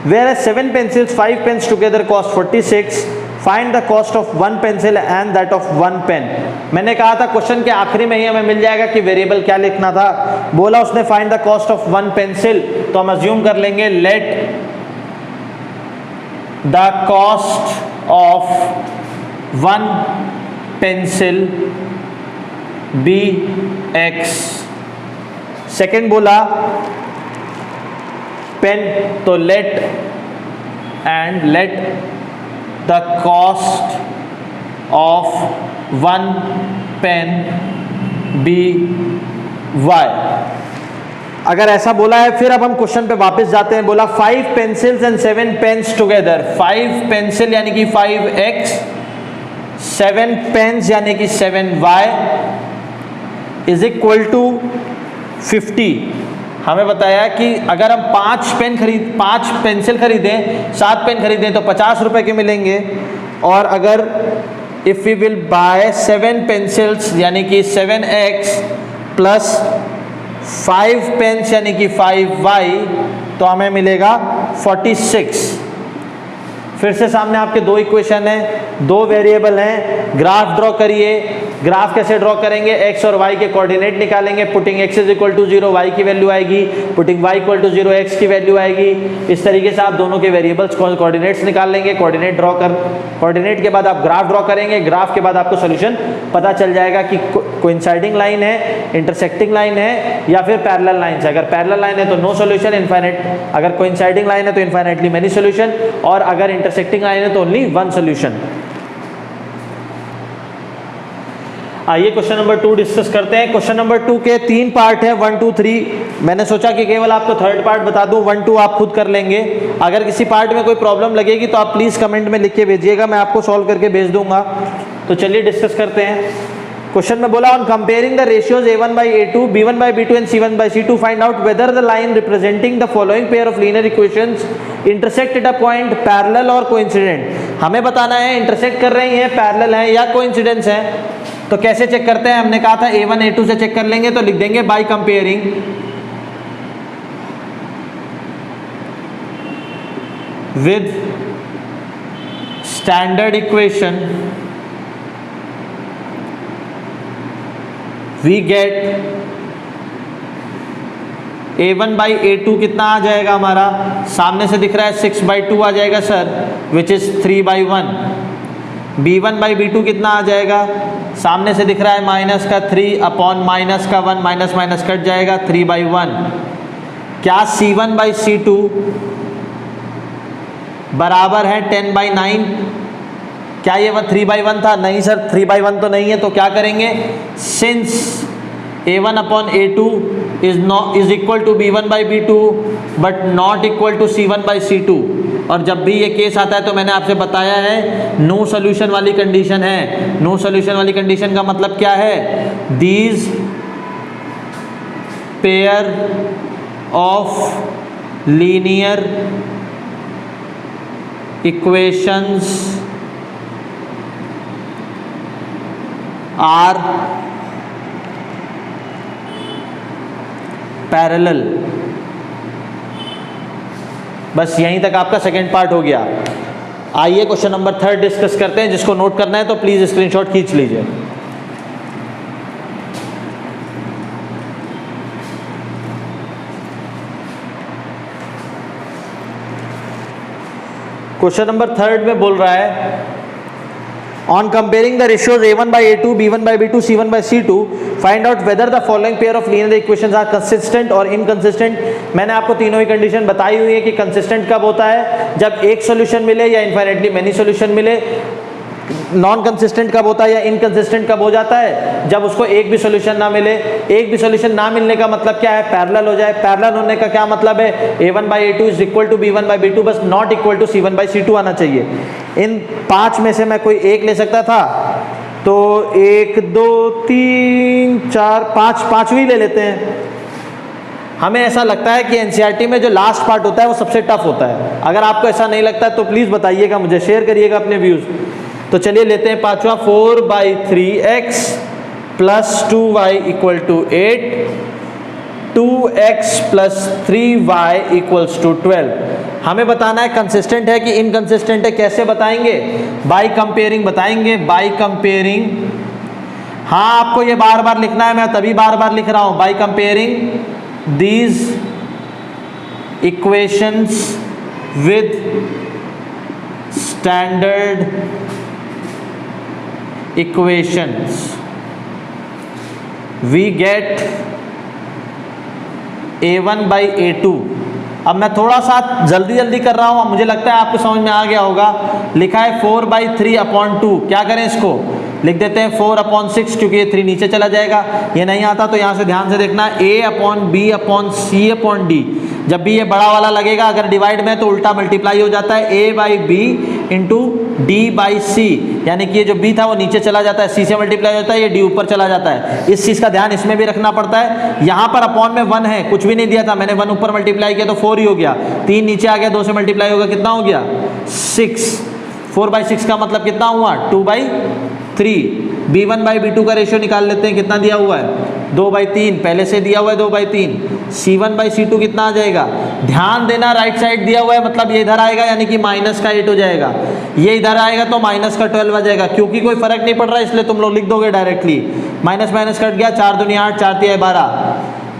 whereas 7 pencils 5 pens together cost 46. Find the cost of 1 pencil and that of 1 pen. मैंने कहा था क्वेश्चन के आखिरी में ही हमें मिल जाएगा कि वेरिएबल क्या लिखना था। बोला उसने find the cost of 1 pencil, तो हम अज्यूम कर लेंगे let the cost of 1 pencil be x. Second बोला पेन, तो let the cost of 1 pen be y. अगर ऐसा बोला है, फिर अब हम क्वेश्चन पे वापस जाते हैं। बोला 5 pencils and 7 pens together, 5 pencil यानी कि 5x, 7 पेन्स यानी कि 7y इज इक्वल टू 50। हमें बताया कि अगर हम 5 पेंसिल खरीदें, 7 पेन खरीदें तो 50 रुपए के मिलेंगे, और अगर if we will by 7 pencils यानी कि 7x प्लस 5 पेन्स यानी कि 5y तो हमें मिलेगा 46। फिर से सामने आपके 2 इक्वेशन हैं, 2 वेरिएबल हैं, ग्राफ ड्रॉ करिए। ग्राफ कैसे ड्रॉ करेंगे, एक्स और वाई के कोऑर्डिनेट निकालेंगे, putting x is equal to 0 y की वैल्यू आएगी, putting y equal to 0 x की वैल्यू आएगी। इस तरीके से आप दोनों के वेरिएबल्स कोऑर्डिनेट्स निकाल लेंगे, कोऑर्डिनेट के बाद आप ग्राफ ड्रॉ करेंगे, ग्राफ के बाद आपको सोल्यूशन पता चल जाएगा कि कोइंसाइडिंग लाइन है, इंटरसेक्टिंग लाइन है या फिर पैरेलल लाइन है। अगर पैरेलल लाइन है तो नो सॉल्यूशन इनफाइनाइट, अगर कोइंसाइडिंग लाइन है तो इनफाइनाइटली मेनी सॉल्यूशन, और अगर इंटरसेक्टिंग लाइन है तो ओनली वन सॉल्यूशन। आइए क्वेश्चन नंबर 2 डिस्कस करते हैं। क्वेश्चन नंबर 2 के 3 पार्ट है, 1 2 3। मैंने सोचा कि केवल आपको थर्ड पार्ट बता दूं, 1 2 आप खुद कर लेंगे। अगर किसी पार्ट में कोई प्रॉब्लम लगेगी तो आप प्लीज कमेंट में लिख के भेजिएगा, मैं आपको सॉल्व करके भेज दूंगा। तो चलिए डिस्कस करते हैं। क्वेश्चन में बोला on comparing the ratios a1 by a2, b1 by b2 and c1 by c2 find out whether the line representing the following pair of linear equations intersect at a point parallel और कोइंसिडेंट। हमें बताना है इंटरसेक्ट कर रही हैं, पैरेलल हैं या कोइंसिडेंस हैं। तो कैसे चेक करते हैं, हमने कहा था a1 a2 से चेक कर लेंगे, तो लिख देंगे by comparing with standard equation we get a1 by a2 कितना आ जाएगा हमारा, सामने से दिख रहा है 6/2 आ जाएगा sir, which is 3/1। b1 by b2 कितना आ जाएगा, सामने से दिख रहा है माइनस का 3 अपॉन माइनस का 1, माइनस माइनस कट जाएगा 3/1। क्या c1 by c2 बराबर है 10/9? क्या ये 3/1 था? नहीं सर, 3/1 तो नहीं है। तो क्या करेंगे, since a1 upon a2 is equal to b1 by b2 but not equal to c1 by c2, और जब भी ये केस आता है तो मैंने आपसे बताया है नो सॉल्यूशन वाली कंडीशन है। नो सॉल्यूशन वाली कंडीशन का मतलब क्या है, these pair of linear equations are parallel. बस यहीं तक आपका सेकेंड पार्ट हो गया। आइए क्वेश्चन नंबर 3 डिस्कस करते हैं। जिसको नोट करना है तो प्लीज स्क्रीनशॉट खींच लीजिए। क्वेश्चन नंबर 3 में बोल रहा है on comparing the ratios a1 by a2, b1 by b2, c1 by c2 find out whether the following pair of linear equations are consistent or inconsistent। मैंने आपको तीनों ही कंडीशन बताई हुई है कि कंसिस्टेंट कब होता है, जब एक सॉल्यूशन मिले या इनफाइनाइटली मेनी सॉल्यूशन मिले। नॉन कंसिस्टेंट कब होता है या इनकंसिस्टेंट कब हो जाता है, जब उसको एक भी सॉल्यूशन ना मिले। एक भी सॉल्यूशन ना मिलने का मतलब क्या है, पैरेलल हो जाए। पैरेलल होने का क्या मतलब है, a1 by a2 is equal to b1 by b2, बस not equal to c1 by c2 आना चाहिए। इन 5 में से मैं कोई एक ले सकता था, तो 1 2 3 4 5 पांचवी ले लेते हैं। हमें ऐसा लगता है कि एनसीईआरटी में जो लास्ट पार्ट होता है वो सबसे टफ होता है। अगर आपको ऐसा नहीं लगता है तो प्लीज बताइएगा, मुझे शेयर करिएगा अपने व्यूज। तो चलिए लेते हैं पांचवा, 4/3x plus 2y equal to 8, 2x plus 3y equals to 12। हमें बताना है कंसिस्टेंट है कि इनकंसिस्टेंट है। कैसे बताएंगे, बाय कंपेयरिंग बताएंगे। बाय कंपेयरिंग, हाँ आपको ये बार बार लिखना है, मैं तभी बार बार लिख रहा हूं। By comparing these equations with standard equations we get a1 by a2। अब मैं थोड़ा सा जल्दी कर रहा हूं, मुझे लगता है आपको समझ में आ गया होगा। लिखा है 4/3/2। क्या करें, इसको लिख देते हैं 4/6, क्योंकि ये 3 नीचे चला जाएगा। ये नहीं आता तो यहां से ध्यान से देखना, a/b/c/d। जब भी ये बड़ा वाला लगेगा, अगर डिवाइड में तो उल्टा मल्टीप्लाई हो जाता है, a/b इंटू d/c, यानी कि ये जो b था वो नीचे चला जाता है, c से मल्टीप्लाई होता है, ये d ऊपर चला जाता है। इस चीज का ध्यान इसमें भी रखना पड़ता है। यहाँ पर अपॉन में 1 है, कुछ भी नहीं दिया था, मैंने 1 ऊपर मल्टीप्लाई किया तो 4 ही हो गया। 3 नीचे आ गया, 2 से मल्टीप्लाई होगा, कितना हो गया 6। 4/6 का मतलब कितना हुआ 2/3। B1/B2 का रेशियो निकाल लेते हैं, कितना दिया हुआ है 2/3, पहले से दिया हुआ है 2/3। C1/C2 कितना आ जाएगा, ध्यान देना राइट साइड दिया हुआ है, मतलब ये इधर आएगा यानी कि माइनस का 8 हो जाएगा, ये इधर आएगा तो माइनस का 12 आ जाएगा, क्योंकि कोई फर्क नहीं पड़ रहा है इसलिए तुम लोग लिख दोगे डायरेक्टली, माइनस माइनस कट गया, 4 दूनी 8, 4 तिया 12,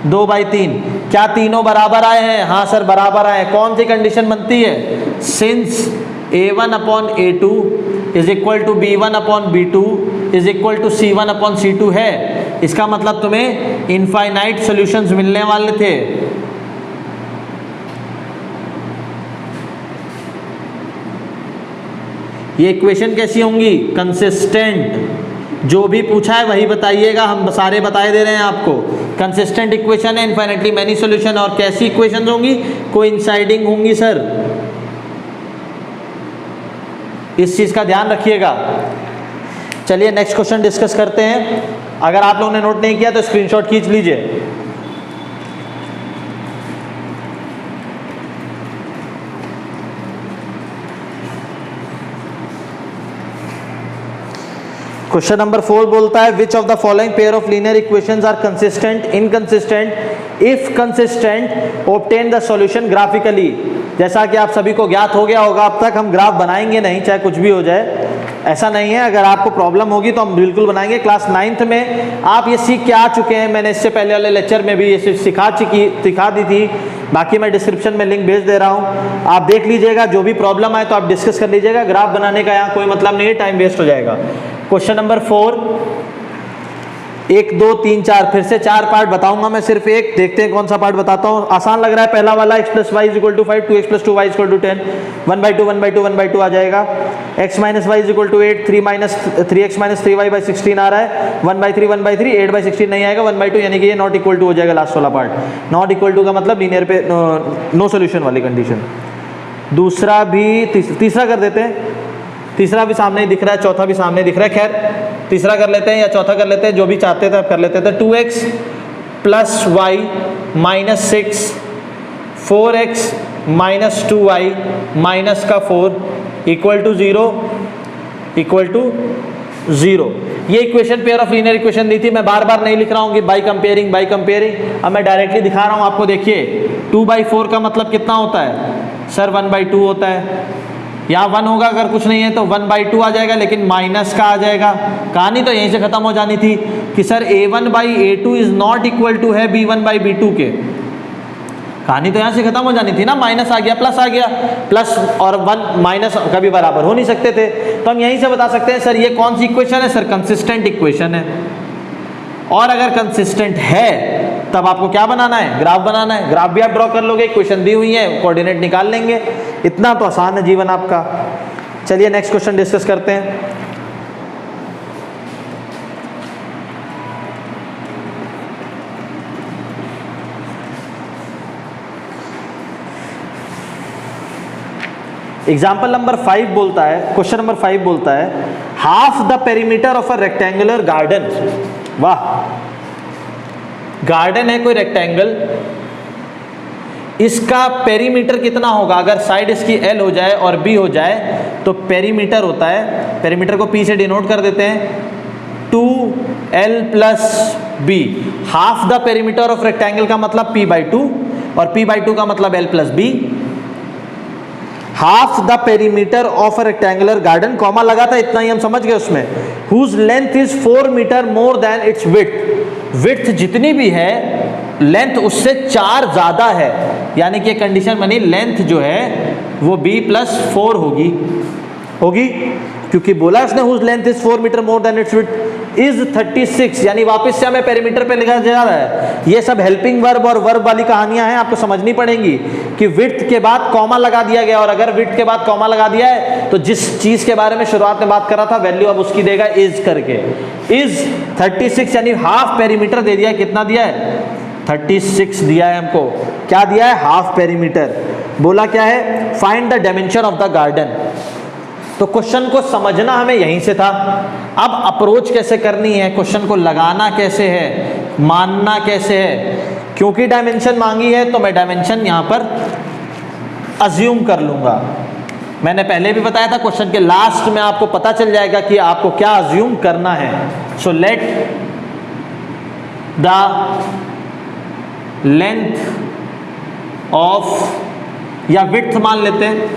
2/3। क्या तीनों बराबर आए हैं, हाँ सर बराबर आए। कौन सी कंडीशन बनती है, since A1/A2 is equal to B1/B2 is equal to C1/C2 है, इसका मतलब तुम्हें इनफाइनाइट सॉल्यूशंस मिलने वाले थे। ये इक्वेशन कैसी होंगी, कंसिस्टेंट, जो भी पूछा है वही बताइएगा, हम सारे बताए दे रहे हैं आपको। कंसिस्टेंट इक्वेशन है, इनफाइनाइटली मैनी सॉल्यूशन, और कैसी इक्वेशन होंगी, कोइंसाइडिंग होंगी सर, इस चीज का ध्यान रखिएगा। चलिए नेक्स्ट क्वेश्चन डिस्कस करते हैं। अगर आप लोगों ने नोट नहीं किया तो स्क्रीनशॉट खींच लीजिए। क्वेश्चन नंबर 4 बोलता है which of the following pair of linear equations are consistent, inconsistent, if consistent obtain the solution graphically. जैसा कि आप सभी को ज्ञात हो गया होगा, अब तक हम ग्राफ बनाएंगे नहीं, चाहे कुछ भी हो जाए, ऐसा नहीं है। अगर आपको प्रॉब्लम होगी तो हम बिल्कुल बनाएंगे। क्लास 9th में आप ये सीख के आ चुके हैं, मैंने इससे पहले वाले लेक्चर में भी ये सिखा दी थी, बाकी मैं डिस्क्रिप्शन में लिंक भेज दे रहा हूँ, आप देख लीजिएगा। जो भी प्रॉब्लम आए तो आप डिस्कस कर लीजिएगा, ग्राफ बनाने का यहाँ कोई मतलब नहीं है, टाइम वेस्ट हो जाएगा। क्वेश्चन नंबर 4, 1 2 3 4, फिर से 4 पार्ट बताऊंगा मैं, सिर्फ एक देखते हैं कौन सा पार्ट बताता हूँ। आसान लग रहा है पहला वाला, x + y = 5, 2x + 2y = 10, 1/2 1/2 1/2 आ जाएगा, x - y = 8, 3x - 3y/16 आ रहा है, 1/3 1/3, 8/16 नहीं आएगा, 1/2 यानी कि ये नॉट इक्वल टू हो जाएगा लास्ट वाला पार्ट। नॉट इक्वल टू का मतलब लीनियर पे नो सॉल्यूशन वाली कंडीशन। दूसरा भी तीसरा कर देते हैं, तीसरा भी सामने ही दिख रहा है, चौथा भी सामने दिख रहा है, खैर तीसरा कर लेते हैं या चौथा कर लेते हैं, जो भी चाहते थे कर लेते थे। 2x + y - 6, 4x - 2y -4 = 0। ये equation pair of linear equation दी थी, मैं बार बार नहीं लिख रहा हूँ कि बाई कंपेयरिंग, अब मैं डायरेक्टली दिखा रहा हूँ आपको। देखिए 2/4 का मतलब कितना होता है सर, 1/2 होता है, यहाँ 1 होगा, अगर कुछ नहीं है तो 1/2 आ जाएगा, लेकिन माइनस का आ जाएगा। कहानी तो यहीं से खत्म हो जानी थी कि sir A1/A2 is not equal to है B1/B2 के, कहानी तो यहाँ से खत्म हो जानी थी ना। माइनस आ गया, प्लस आ गया, प्लस और 1 माइनस कभी बराबर हो नहीं सकते थे, तो हम यहीं से बता सकते हैं सर ये कौन सी इक्वेशन है, सर कंसिस्टेंट इक्वेशन है। और अगर कंसिस्टेंट है तब आपको क्या बनाना है, ग्राफ बनाना है। ग्राफ भी आप ड्रॉ कर लोगे, इक्वेशन दी हुई है, कोऑर्डिनेट निकाल लेंगे, इतना तो आसान है जीवन आपका। चलिए नेक्स्ट क्वेश्चन डिस्कस करते हैं। एग्जाम्पल नंबर 5 बोलता है, क्वेश्चन नंबर 5 बोलता है half the perimeter of a rectangular garden. वाह, गार्डन है कोई रेक्टेंगल, इसका पेरीमीटर कितना होगा, अगर साइड इसकी L हो जाए और B हो जाए तो पेरीमीटर होता है, पेरीमीटर को P से डिनोट कर देते हैं, 2L + B। Half the perimeter of rectangle का मतलब P/2 और P/2 का मतलब L + B। Half the perimeter of a rectangular garden, comma लगा था, इतना ही हम समझ गए उसमें। Whose length is 4 metre more than its width, width जितनी भी है लेंथ उससे 4 ज्यादा है, यानी कि कंडीशन बनी लेंथ जो है वो B + 4 होगी, क्योंकि बोला उसने whose length is 4 metre more than its width is 36, यानी वापस से हमें पेरीमीटर पे लिखा जा रहा है। ये सब हेल्पिंग वर्ब और वर्ब वाली कहानियां हैं, आपको समझनी पड़ेंगी कि विड्थ के बाद कॉमा लगा दिया गया, और अगर विड्थ के बाद कॉमा लगा दिया है तो जिस चीज के बारे में शुरुआत में बात कर रहा था वैल्यू अब उसकी देगा इज करके, इज 36 यानी हाफ पेरीमीटर दे दिया है। कितना दिया है, 36 दिया है हमको। क्या दिया है, हाफ पेरीमीटर। बोला क्या है, find the dimension of the garden. तो क्वेश्चन को समझना हमें यहीं से था, अब अप्रोच कैसे करनी है, क्वेश्चन को लगाना कैसे है, मानना कैसे है। क्योंकि डायमेंशन मांगी है तो मैं डायमेंशन यहां पर अज्यूम कर लूंगा, मैंने पहले भी बताया था, क्वेश्चन के लास्ट में आपको पता चल जाएगा कि आपको क्या अज्यूम करना है। So let the length of, या विड्थ मान लेते हैं,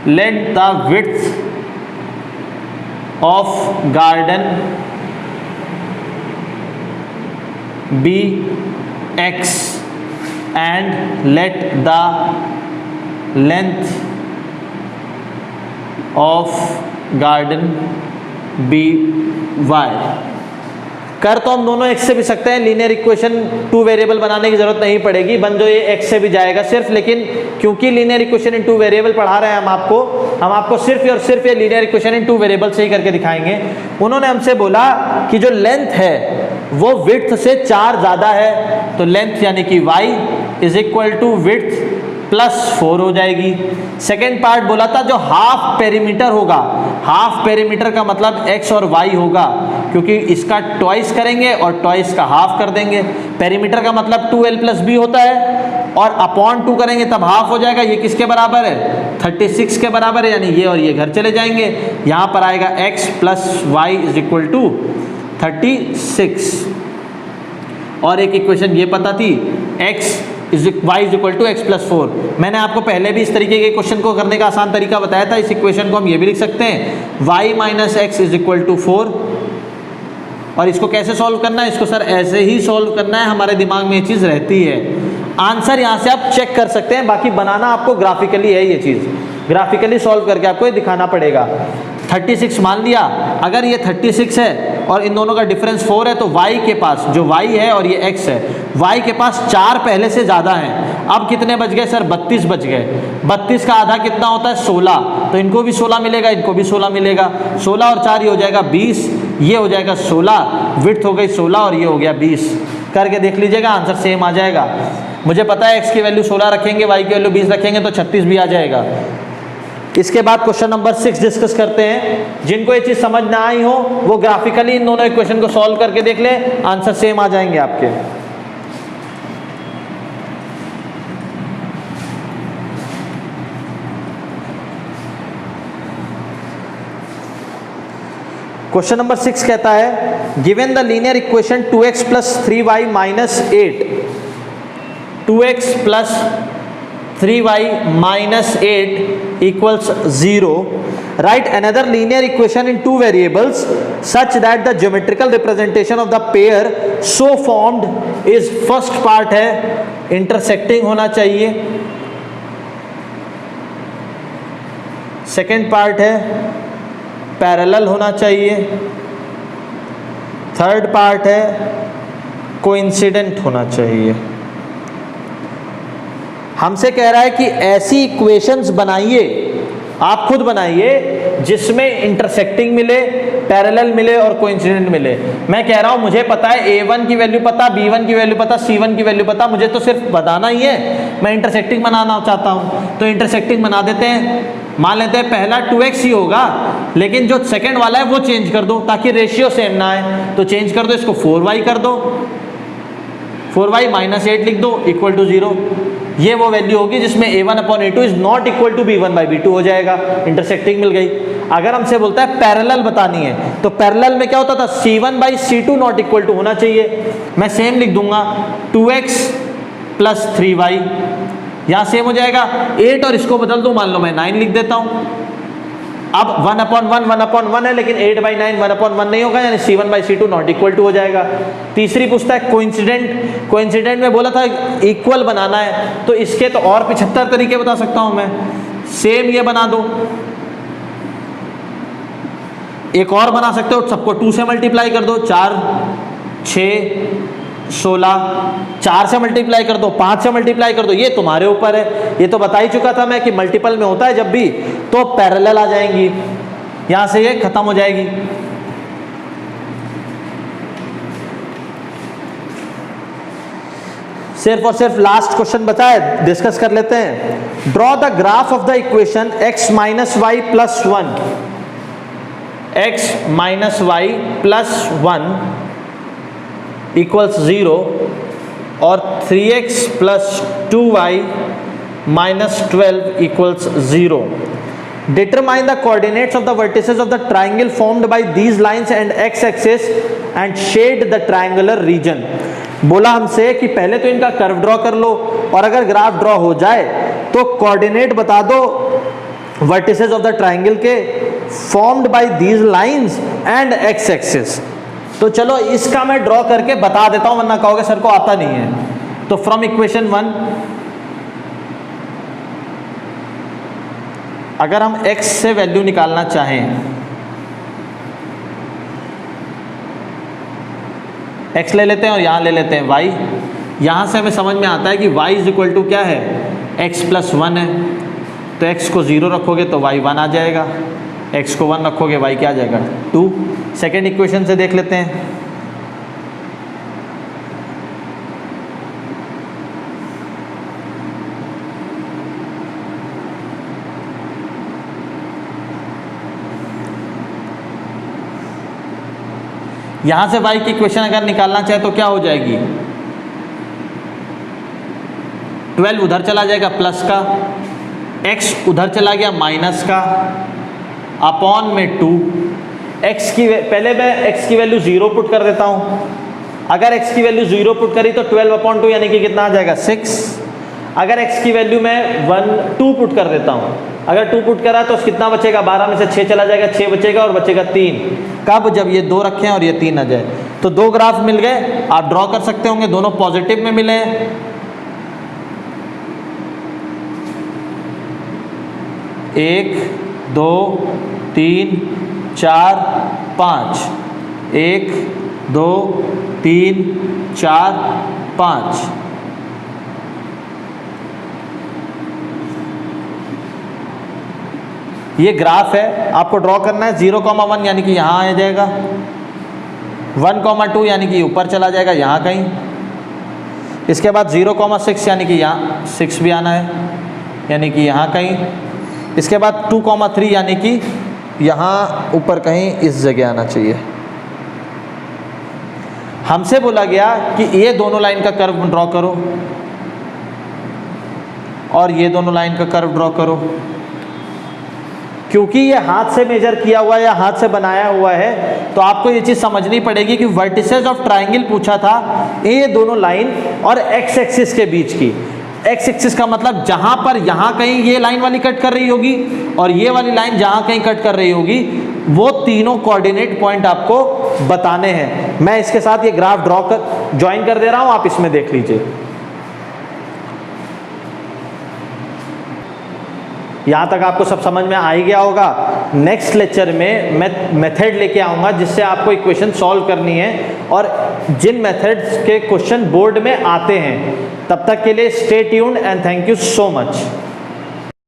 let the width of garden be x and let the length of garden be y। कर तो हम दोनों x से भी सकते हैं, लीनियर इक्वेशन टू वेरिएबल बनाने की जरूरत नहीं पड़ेगी, बन जो ये x से भी जाएगा सिर्फ। लेकिन क्योंकि linear equation in two variable पढ़ा रहे हैं हम आपको सिर्फ और सिर्फ ये linear equation in two variable से ही करके दिखाएंगे। उन्होंने हमसे बोला कि जो लेंथ है वो विड्थ से 4 ज़्यादा है, तो लेंथ यानी कि y is equal to width plus 4 हो जाएगी। सेकेंड पार्ट बोला था जो हाफ पेरीमीटर होगा, हाफ पेरीमीटर का मतलब x और y होगा, क्योंकि इसका ट्वाइस करेंगे और ट्वाइस का हाफ कर देंगे। पेरीमीटर का मतलब 2l प्लस b होता है, और अपॉन 2 करेंगे तब हाफ हो जाएगा। ये किसके बराबर है? 36 के बराबर है, यानी ये और ये घर चले जाएंगे। यहाँ पर आएगा x plus y is equal to 36। और एक इक्वेशन ये पता थी, y is equal to x plus 4। मैंने आपको पहले भी इस तरीके के क्वेश्चन को करने का आसान तरीका बताया था। इस इक्वेशन को हम ये भी लिख सकते हैं, y minus x is equal to 4। और इसको कैसे सॉल्व करना है? इसको सर ऐसे ही सॉल्व करना है, हमारे दिमाग में ये चीज़ रहती है। आंसर यहाँ से आप चेक कर सकते हैं, बाकी बनाना आपको ग्राफिकली है। ये चीज़ ग्राफिकली सॉल्व करके आपको ये दिखाना पड़ेगा। 36 मान लिया, अगर ये 36 है और इन दोनों का डिफरेंस 4 है, तो y के पास जो y है और ये x है, y के पास 4 पहले से ज़्यादा हैं। अब कितने बच गए सर? 32 बच गए। 32 का आधा कितना होता है? 16। तो इनको भी 16 मिलेगा, इनको भी 16 मिलेगा। 16 और 4 ये हो जाएगा 20, ये हो जाएगा 16, विड्थ हो गई 16 और ये हो गया 20। करके देख लीजिएगा, आंसर सेम आ जाएगा। मुझे पता है x की वैल्यू 16 रखेंगे, y की वैल्यू 20 रखेंगे तो 36 भी आ जाएगा। इसके बाद क्वेश्चन नंबर 6 डिस्कस करते हैं। जिनको ये चीज़ समझ ना आई हो वो ग्राफिकली इन दोनों इक्वेशन को सॉल्व करके देख ले, आंसर सेम आ जाएंगे आपके। क्वेश्चन नंबर 6 कहता है, given the linear equation 2x plus 3y minus 8, 2x plus 3y minus 8 equals 0. Write another linear equation in two variables such that the geometrical representation of the pair so formed is, first part है intersecting होना चाहिए, second part है parallel होना चाहिए, third part है coincident होना चाहिए। हमसे कह रहा है कि ऐसी इक्वेशंस बनाइए, आप खुद बनाइए, जिसमें इंटरसेक्टिंग मिले, पैरेलल मिले और कोइंसिडेंट मिले। मैं कह रहा हूं मुझे पता है a1 की वैल्यू पता, b1 की वैल्यू पता, c1 की वैल्यू पता, मुझे तो सिर्फ बताना ही है। मैं इंटरसेक्टिंग बनाना चाहता हूं, तो इंटरसेक्टिंग बना देते हैं। मान लेते हैं पहला 2x ही होगा, लेकिन जो सेकंड वाला है वो चेंज कर दो ताकि रेशियो सेम ना आए। तो चेंज कर दो, इसको 4y कर दो, 4y माइनस 8 लिख दो इक्वल टू 0। ये वो वैल्यू होगी जिसमें a1 upon a2 is not equal to b1 by b2 हो जाएगा। इंटरसेक्टिंग मिल गई। अगर हमसे बोलता है पैरेलल बतानी है, तो पैरेलल में क्या होता था? c1 by c2 not equal to होना चाहिए। मैं सेम लिख दूंगा, 2x प्लस 3y, यहाँ सेम हो जाएगा। 8 और इसको बदल दो, मान लो मैं 9 लिख देता हूँ। अब 1 अपॉन 1 है, लेकिन 8 बाई 9 1 अपॉन 1 नहीं होगा, यानी c1 by c2 not equal to हो जाएगा। तीसरी पूछता है कोइंसिडेंट। कोइंसिडेंट में बोला था इक्वल बनाना है, तो इसके तो और 75 तरीके बता सकता हूं मैं। सेम ये बना दो, एक और बना सकते हो, सबको 2 से मल्टीप्लाई कर दो, 4 6 16, 4 से मल्टीप्लाई कर दो, 5 से मल्टीप्लाई कर दो, ये तुम्हारे ऊपर है। ये तो बता ही चुका था मैं कि मल्टीपल में होता है जब भी, तो पैरेलल आ जाएंगी, यहां से ये खत्म हो जाएगी। सिर्फ और सिर्फ लास्ट क्वेश्चन बचा है, डिस्कस कर लेते हैं। Draw the graph of the equation x minus y plus 1, x minus y plus 1 equals 0 और 3x plus 2y minus 12 equals 0। Determine the coordinates of the vertices of the triangle formed by these lines and x-axis and shade the triangular region. बोला हमसे कि पहले तो इनका कर्व ड्रॉ कर लो और अगर ग्राफ ड्रॉ हो जाए तो कोऑर्डिनेट बता दो वर्टिसेस ऑफ द ट्राइंगल के formed by these lines and x axis. तो चलो इसका मैं ड्रॉ करके बता देता हूं, वरना कहोगे सर को आता नहीं है. तो फ्रॉम इक्वेशन 1 अगर हम x से वैल्यू निकालना चाहें, x ले लेते हैं और यहाँ ले लेते हैं y. यहाँ से हमें समझ में आता है कि y इज इक्वल टू क्या है, x प्लस 1 है. तो x को 0 रखोगे तो y 1 आ जाएगा, x को 1 रखोगे y क्या आ जाएगा 2. सेकेंड इक्वेशन से देख लेते हैं. यहां से y की इक्वेशन अगर निकालना चाहे तो क्या हो जाएगी, 12 उधर चला जाएगा प्लस का, x उधर चला गया माइनस का, अपॉन में 2. x की पहले मैं x की वैल्यू 0 पुट कर देता हूं. अगर x की वैल्यू 0 पुट करी तो 12/2 यानी कि कितना आ जाएगा 6. अगर x की वैल्यू मैं 2 पुट कर देता हूं, अगर 2 पुट करा तो कितना बचेगा, 12 में से 6 चला जाएगा, 6 बचेगा और बचेगा 3. कब, जब ये 2 रखें और ये 3 आ जाए. तो 2 ग्राफ मिल गए, आप ड्रॉ कर सकते होंगे, दोनों पॉजिटिव में मिले. 1 2 3 4 5, 1 2 3 4 5. ये ग्राफ है, आपको ड्रॉ करना है. 0,1 यानी कि यहाँ आ जाएगा, 1,2 यानी कि ऊपर चला जाएगा यहाँ कहीं. इसके बाद 0,6 यानी कि यहाँ 6 भी आना है, यानी कि यहाँ कहीं. इसके बाद 2,3 यानी कि यहाँ ऊपर कहीं इस जगह आना चाहिए. हमसे बोला गया कि ये दोनों लाइन का कर्व ड्रॉ करो और ये दोनों लाइन का कर्व ड्रॉ करो. क्योंकि ये हाथ से मेजर किया हुआ है या हाथ से बनाया हुआ है, तो आपको ये चीज़ समझनी पड़ेगी कि वर्टिसेस ऑफ ट्राइंगल पूछा था, ये दोनों लाइन और एक्स एक्सिस के बीच की. एक्स एक्सिस का मतलब जहां पर यहाँ कहीं ये लाइन वाली कट कर रही होगी और ये वाली लाइन जहां कहीं कट कर रही होगी, वो तीनों कोऑर्डिनेट पॉइंट आपको बताने हैं. मैं इसके साथ ये ग्राफ ड्रॉ कर ज्वाइन कर दे रहा हूं, आप इसमें देख लीजिए. यहाँ तक आपको सब समझ में आ ही गया होगा. नेक्स्ट लेक्चर में मैं मेथड लेके आऊँगा जिससे आपको इक्वेशन सॉल्व करनी है, और जिन मेथड्स के क्वेश्चन बोर्ड में आते हैं. तब तक के लिए stay tuned and thank you so much.